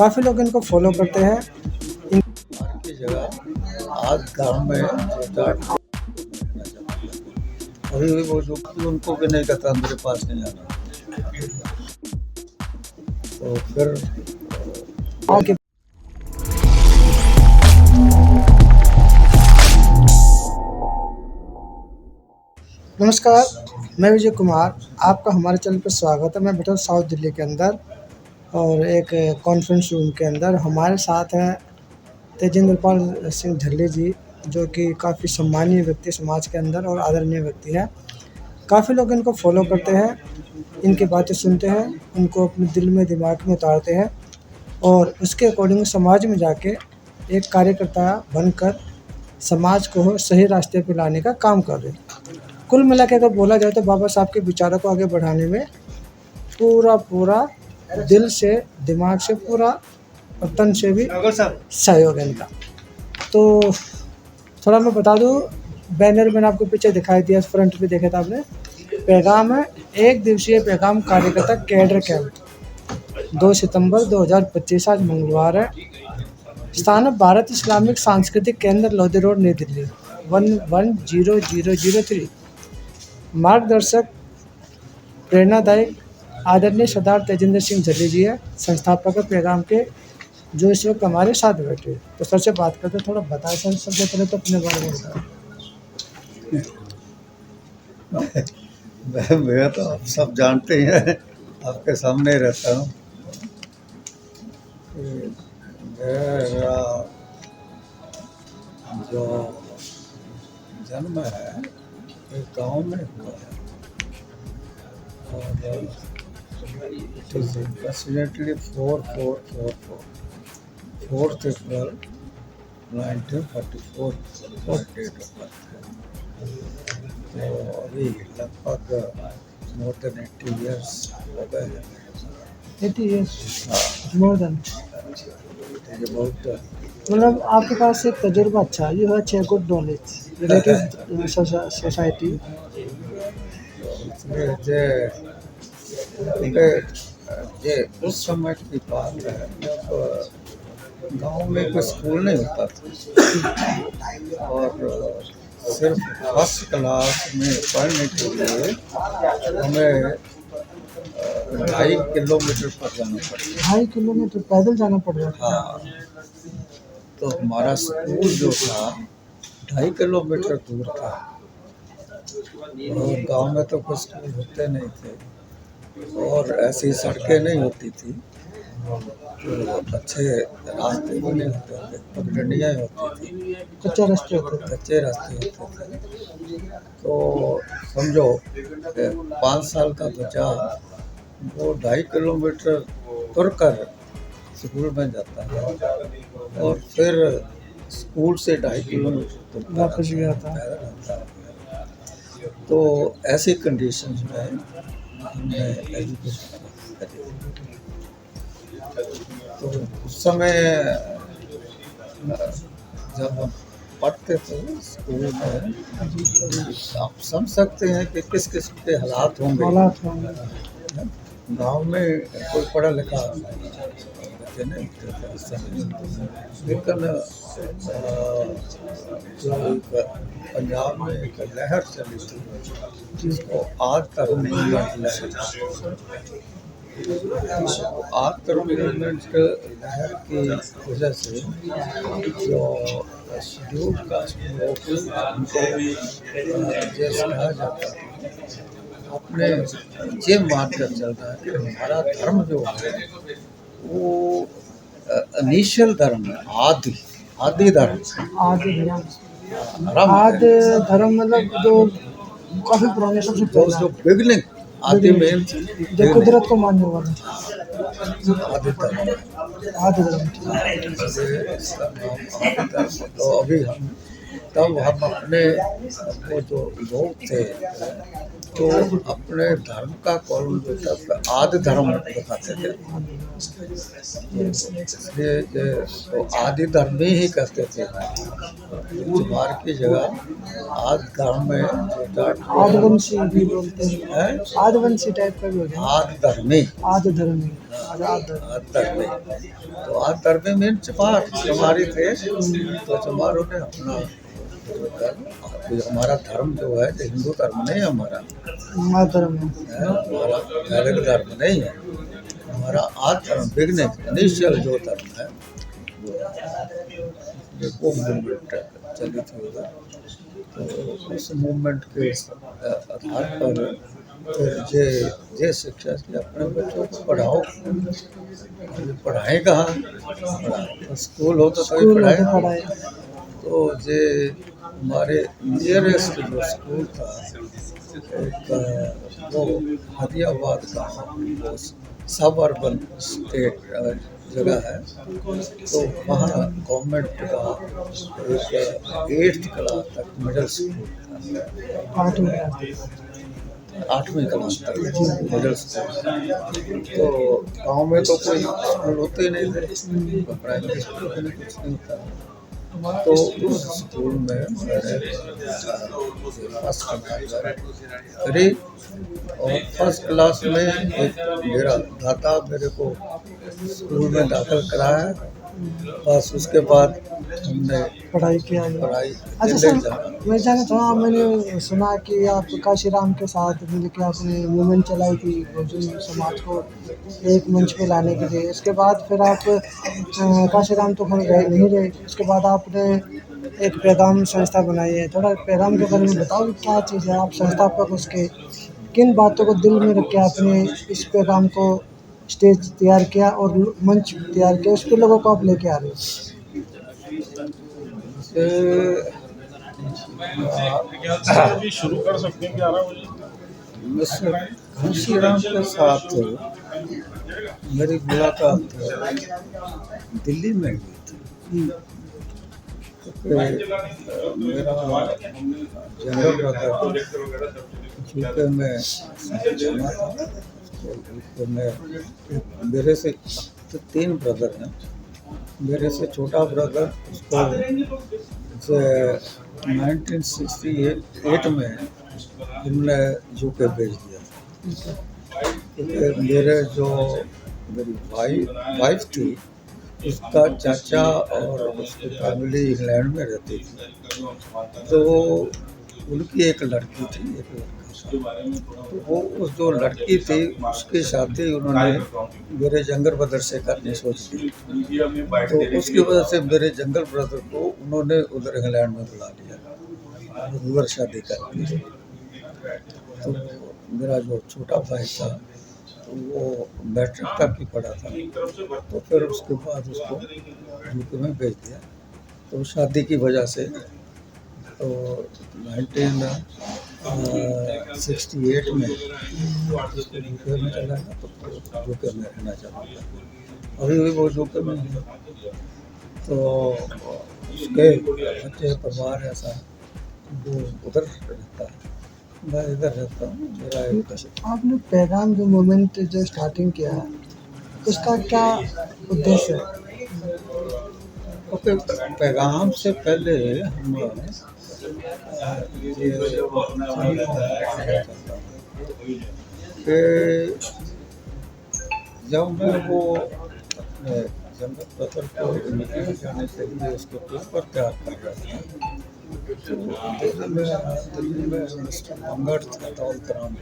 काफ़ी लोग इनको फॉलो करते हैं। की जगह आज गांव में अभी भी वो जो उनको भी नहीं कहता मेरे पास नहीं आना, तो फिर आपके नमस्कार, मैं विजय कुमार, आपका हमारे चैनल पर स्वागत है। मैं बैठा हूँ साउथ दिल्ली के अंदर और एक कॉन्फ्रेंस रूम के अंदर हमारे साथ हैं तेजेंद्रपाल सिंह ढल्ली जी, जो कि काफ़ी सम्मानीय व्यक्ति समाज के अंदर और आदरणीय व्यक्ति हैं। काफ़ी लोग इनको फॉलो करते हैं, इनकी बातें सुनते हैं, उनको अपने दिल में दिमाग में उतारते हैं और उसके अकॉर्डिंग समाज में जाके एक कार्यकर्ता बनकर समाज को सही रास्ते पे लाने का काम कर रहे हैं। कुल मिला के अगर बोला जाए तो बाबा साहब के विचारों को आगे बढ़ाने में पूरा दिल से, दिमाग से पूरा और तन से भी सहयोग है इनका। तो थोड़ा मैं बता दूं, बैनर मैंने आपको पीछे दिखाई दिया, फ्रंट पे देखा था आपने। पैगाम है, 1 दिवसीय पैगाम कार्यकर्ता कैडर कैंप, 2 सितंबर 2025 आज मंगलवार है। स्थान है भारत इस्लामिक सांस्कृतिक केंद्र, लोधी रोड, नई दिल्ली 110003। मार्गदर्शक प्रेरणादायक आदरणीय सरदार तेजेंद्र सिंह ढल्ली जी है, संस्थापक पैगाम के, जो इस वक्त हमारे साथ बैठे। तो सर से बात करते, थोड़ा बताएं सर, सबसे पहले तो अपने बारे में बताएं। मैं तो आप सब जानते ही हैं, आपके सामने रहता हूँ। मेरा जो जन्म है एक गांव में हुआ है और it is approximately 4th April 1944 date of birth है। तो अभी लगभग मोर देन 80 ईयर्स हो गए हैं। 80 ईयर्स मोर देन, बहुत मतलब आपके पास एक तजुर्बा अच्छा है, you have good knowledge related society. ये उस समय की बात है जब गांव में कोई स्कूल नहीं होता था और सिर्फ फर्स्ट क्लास में पढ़ने के लिए हमें 2.5 किलोमीटर पर जाना पड़ता। 2.5 किलोमीटर पैदल जाना पड़ रहा था। हाँ, तो हमारा स्कूल जो था 2.5 किलोमीटर दूर था और गांव में तो कोई स्कूल होते नहीं थे और ऐसी सड़कें नहीं होती थी, तो अच्छे रास्ते भी नहीं होते थे, पगडंडियाँ होती थी, कच्चे रास्ते होते थे। कच्चे रास्ते होते थे। तो समझो 5 साल का बच्चा वो 2.5 किलोमीटर तुर कर स्कूल में जाता है और फिर स्कूल से 2.5 किलोमीटर वापस भी आता है। तो ऐसी कंडीशंस में हमने एजुकेशन करी। तो उस समय जब हम पढ़ते थे स्कूल में, आप समझ सकते हैं कि किस किस्म के हालात होंगे। गांव में कोई पढ़ा लिखा बच्चे नहीं थे उस समय, लेकिन पंजाब में एक लहर चली थी जिसको आग तक मूवमेंट लहर, आग तक मूवमेंट लहर की वजह से जो शेड्यूल कास्ट लोग उनको जैसे कहा जाता है, अपने ये मानकर चल रहा है कि हमारा धर्म जो है वो इनिशियल धर्म है, आदि धर्म। आदि धर्म मतलब जो काफी पुराने सबसे पहला जो बिगनिंग आदि में जो कुदरत को मानने वाला आदि धर्म। आदि धर्म। इसका नाम आदि धर्म। तो अभी हम तब हम अपने वो जो लोग थे तो अपने धर्म का कौन जो था आदि धर्म दिखाते थे, इसलिए ये तो आदि धर्म ही कहते थे। चमार की जगह आदि धर्म में जो था आदिवंशी भी बोलते हैं, है आदिवंशी टाइप का भी हो गया, आदि धर्मी, आदि धर्मी, आदि आदि धर्मी। तो आदि धर्मी में चमार चमारी थे, तो चमारों ने अपना जो धर्म, हमारा धर्म जो है जो हिंदू धर्म नहीं है हमारा, धर्म है। हमारा वैदिक धर्म नहीं है, हमारा आदि धर्म बिगने इनिशियल जो धर्म है वो मूवमेंट चली थी उधर। तो उस मूवमेंट के आधार पर फिर ये शिक्षा की अपने बच्चों को पढ़ाओ, पढ़ाए कहाँ, तो स्कूल हो तो तभी स्कूल में पढ़ाए। पढ़ाए। तो ये हमारे नियरेस्ट जो स्कूल था एक वो हदियाबाद का, वो सब अर्बन स्टेट जगह है, तो वहाँ गवर्नमेंट का एक 8th क्लास तक मिडिल स्कूल था, 8वीं क्लास तक मिडिल स्कूल। तो गांव में तो कोई स्कूल होते ही नहीं थे, प्राइमरी स्कूल में कुछ नहीं था। तो उस स्कूल में मैंने फर्स्ट क्लास करी, और फर्स्ट क्लास में एक मेरा दादा मेरे को स्कूल में दाखिल कराया, बस उसके बाद हमने पढ़ाई किया। पढ़ाई अच्छा सर, मैं जानना चाहूँ, मैंने सुना कि आप काशीराम के साथ मिल के आपने मूवमेंट चलाई थी बहुजन समाज को एक मंच पे लाने के लिए। इसके बाद फिर आप काशीराम तो खैर रहे नहीं रहे, उसके बाद आपने एक पैगाम संस्था बनाई है। थोड़ा पैगाम के बारे में बताओ कि क्या चीज़ है, आप संस्थापक उसके किन बातों को दिल में रख के आपने इस पैगाम को स्टेज तैयार किया और मंच तैयार किया, उस पर लोगों को आप लेके आ रहे हो? शुरू कर सकते हैं 11 बजे। काशीराम के साथ मेरी मुलाकात दिल्ली में हुई थी। तो मेरा जनरल ब्रदर चूँकि मैं जाना था, तो मैं मेरे से तो 3 ब्रदर हैं, मेरे से छोटा ब्रदर उसको 1968 में हमने यूके भेज दिया, क्योंकि मेरी वाइफ थी, उसका चाचा और उसकी फैमिली इंग्लैंड में रहती थी, तो उनकी एक लड़की थी, एक लड़का था। तो वो उस जो लड़की थी उसकी शादी उन्होंने मेरे जंगल ब्रदर से करनी सोची थी, तो उसकी वजह से मेरे जंगल ब्रदर को उन्होंने उधर इंग्लैंड में बुला लिया, उधर शादी कर दी। तो मेरा जो छोटा भाई था तो वो मैट्रिक तक ही पढ़ा था, तो फिर उसके बाद उसको यूके में भेज दिया। तो शादी की वजह से तो 1968 में उसको यूके में चला गया, तो यूके में रहना चाहता था, अभी भी वो यूके में है। तो उसके बच्चे परिवार ऐसा वो उधर रहता है, मैं इधर रहता हूँ। मेरा एक आपने पैगाम जो मूवमेंट जो स्टार्टिंग किया है, उसका क्या उद्देश्य है? ओके, पैगाम से पहले हम कि जब मैं वो अपने जंगल पत्थर को इंग्लैंड जाने के लिए उसके पेपर तैयार कर रहा था, तो दिल्ली में मिस्टर मंगड़ था, दौलतराम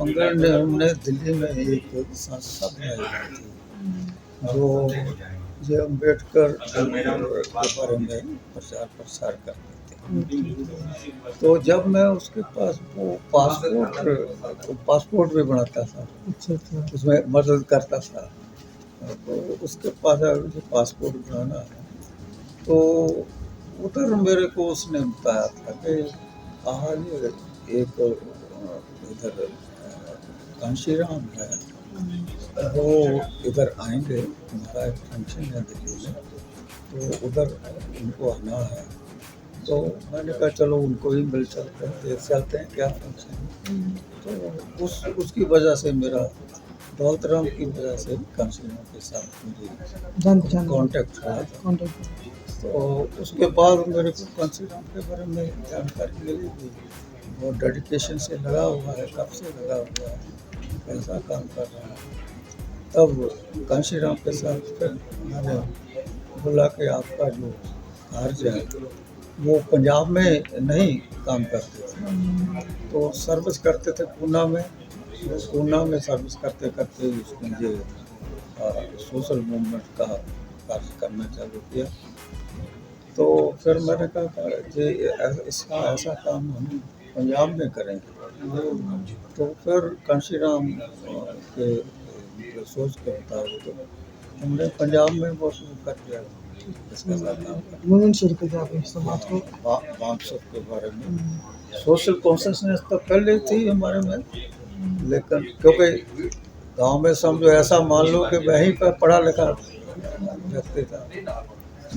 मंगड़ ने हमने दिल्ली में एक संस्था बनाई थी जो अम्बेडकर के बारे में प्रचार प्रसार करते थे। तो जब मैं उसके पास वो पासपोर्ट भी बनाता था, उसमें मदद करता था, तो उसके पास जो पासपोर्ट बनाना है, तो उधर मेरे को उसने बताया था कि आज एक इधर कांशीराम है, वो इधर आएंगे, हमारा एक फंक्शन है दिल्ली में, तो उधर उनको आना है। तो मैंने कहा चलो उनको ही मिल चलते हैं, देख चलते हैं क्या फंक्शन। तो उसकी वजह से मेरा दौलत राम की वजह से कांशी राम के साथ मेरी जान पहचान कांटेक्ट हुआ था। कॉन्टेक्ट। तो उसके बाद मेरे को कांशी राम के बारे में जानकारी मिली कि वो डेडिकेशन से लगा हुआ है, कब से लगा हुआ है, कैसा काम कर रहा है। तब कांशी राम के साथ फिर मैंने बोला कि आपका जो कार्य है वो पंजाब में नहीं काम करते थे, तो सर्विस करते थे पूना में। तो पूना में सर्विस करते करते उसमें ये सोशल मूवमेंट का कार्य करना चालू किया। तो फिर मैंने कहा कि इसका ऐसा काम हम पंजाब में करेंगे। तो फिर कांशी राम के सोच के मुताबिक तो हमने पंजाब में वो शुरू कर दिया इसका साथ काम करना। मूवमेंट शुरू कर दिया आपने समाज को। वामसप के बारे में सोशल कॉन्शियसनेस तो पहले थी हमारे में, लेकिन क्योंकि गांव में समझो ऐसा मान लो कि वहीं पर पढ़ा लिखा व्यक्ति था,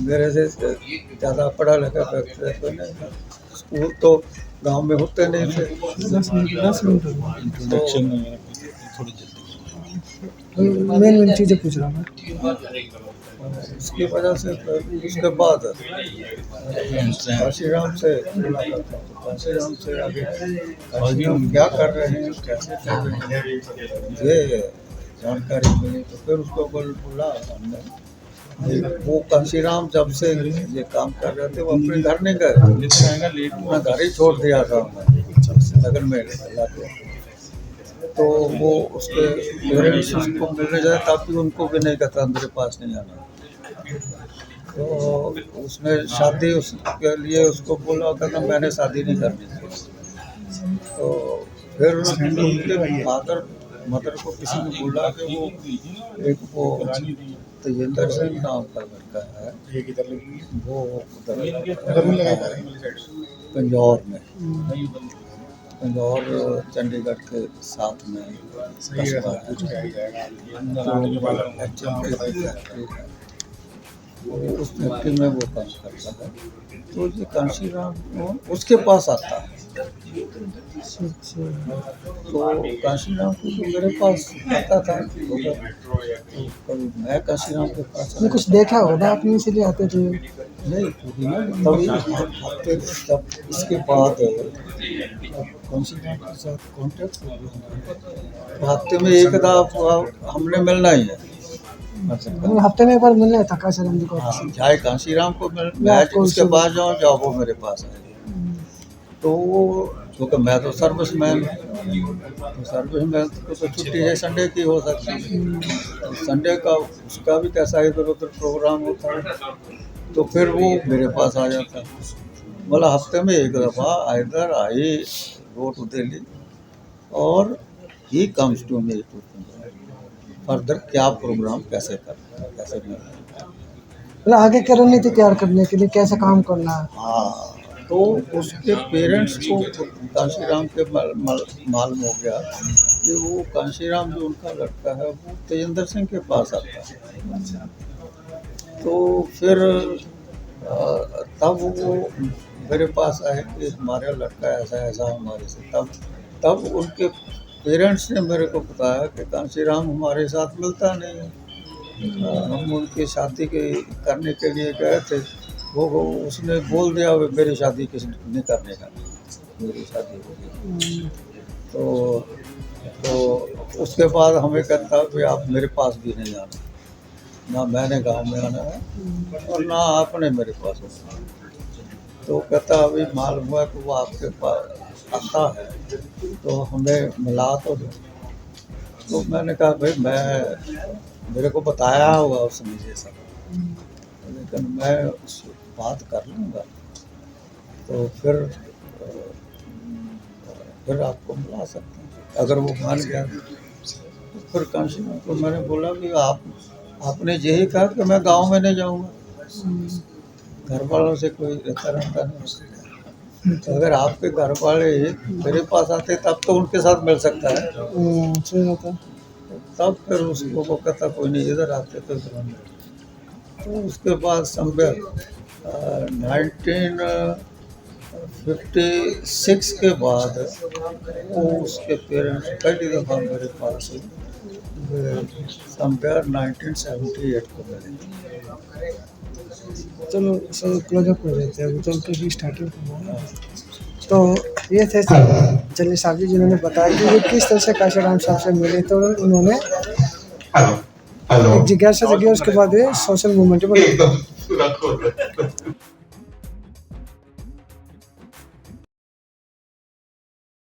मेरे से ज़्यादा पढ़ा लिखा व्यक्ति तो नहीं था। स्कूल तो गांव में होते नहीं थे। 10 मिनट हो गए। इंट्रोडक्शन में थोड़ी जल्दी मेन मेन चीज़ें पूछ रहा हूँ मैं। उसकी वजह से फिर उसके बाद कांशी राम से मुलाकात हुई। तो कांशी राम से आगे कांशी राम क्या कर रहे हैं, कैसे कर रहे हैं, ये जानकारी मिली। तो फिर उसको बोला हमने वो कांशी राम जब से ये काम कर रहे थे वो अपने घर नहीं गए, अपना घर ही छोड़ दिया था हमने लगन में ला के। तो वो उसके पेरेंट्स उसको मिलने जाए तब भी उनको भी नहीं कहता मेरे पास नहीं आना। तो उसने शादी उसके लिए उसको बोला, कहना मैंने शादी नहीं करनी थी। तो फिर उनके फादर मदर को किसी ने बोला कि वो तेजेंद्र सिंह नाम का लड़का है, वो उधर पंजौर में, पंजौर चंडीगढ़ के साथ में कस्बा है। उस फैक्ट्री में वो काम करता है। तो ये कांशी राम उसके पास आता है। तो कांशी राम को तो मेरे पास आता था, तो कभी मैं कांशी राम के पास आपने कुछ देखा होगा ना, आपने इसीलिए आते थे। नहीं पूरी ना, तभी हफ्ते तब इसके बाद कांशी राम के साथ कॉन्टेक्ट हो गया। तो हफ्ते में एक दफा हमने मिलना ही है। हफ्ते में एक बार मिलना था कांशी राम जी को। हाँ, चाहे कांशी राम को मैं उसके पास जाऊँ या वो मेरे पास आए। तो क्योंकि मैं तो सर्विसमैन, तो सर्विसमैन को तो छुट्टी है संडे की हो सकती है। तो संडे का उसका भी कैसा इधर उधर प्रोग्राम होता है, तो फिर वो मेरे पास आ जाता। बोला हफ्ते में एक दफ़ा इधर आई गो टू दिल्ली और he comes to me to further क्या प्रोग्राम कैसे करना है, कैसे करना है। मतलब आगे की रणनीति तैयार करने के लिए कैसे काम करना है। हाँ, तो उसके पेरेंट्स को कांशी राम के मालूम हो गया कि वो कांशी राम जो उनका लड़का है वो तेजेंद्र सिंह के पास आता है। तो फिर तब वो मेरे पास आए कि हमारा लड़का ऐसा ऐसा हमारे से, तब उनके पेरेंट्स ने मेरे को बताया कि कांशी राम हमारे साथ मिलता नहीं है। हम उनकी शादी करने के लिए गए थे, वो उसने बोल दिया मेरी शादी किसी नहीं करने का, मेरी शादी हो गई। तो उसके बाद हमें कहता कि आप मेरे पास भी नहीं आना, ना मैंने गांव में आना है और ना आपने मेरे पास आना। तो कहता अभी मालूम हुआ कि वो आपके पास आता है तो हमें मिला तो दो। तो मैंने कहा भाई मेरे को बताया होगा उसने ये सब, लेकिन मैं उससे बात कर लूँगा तो फिर आपको मिला सकते हैं अगर वो मान गया। तो फिर कांशी राम को मैंने बोला कि आपने यही कहा कि मैं गांव में नहीं जाऊँगा, घर वालों से कोई रहता नहीं। तो अगर आपके घर वाले मेरे पास आते तब तो उनके साथ मिल सकता है। सही बात है। तब फिर उसको वो कहता कोई नहीं इधर आते तो तो उसके बाद समवेयर 1956 के बाद वो उसके पेरेंट्स पहली दफ़ा मेरे पास समवेयर 1978 को मिले। चलो सर क्लोजअप कर देते हैं, अभी तो क्योंकि स्टार्टिंग करना है। तो ये थे जली साहब जी जिन्होंने बताया कि ये किस तरह से काशीराम साहब से मिले। तो उन्होंने हेलो हेलो एक जिज्ञासा जगी, उसके बाद ये सोशल मूवमेंट बना। एकदम पूरा खोल रहे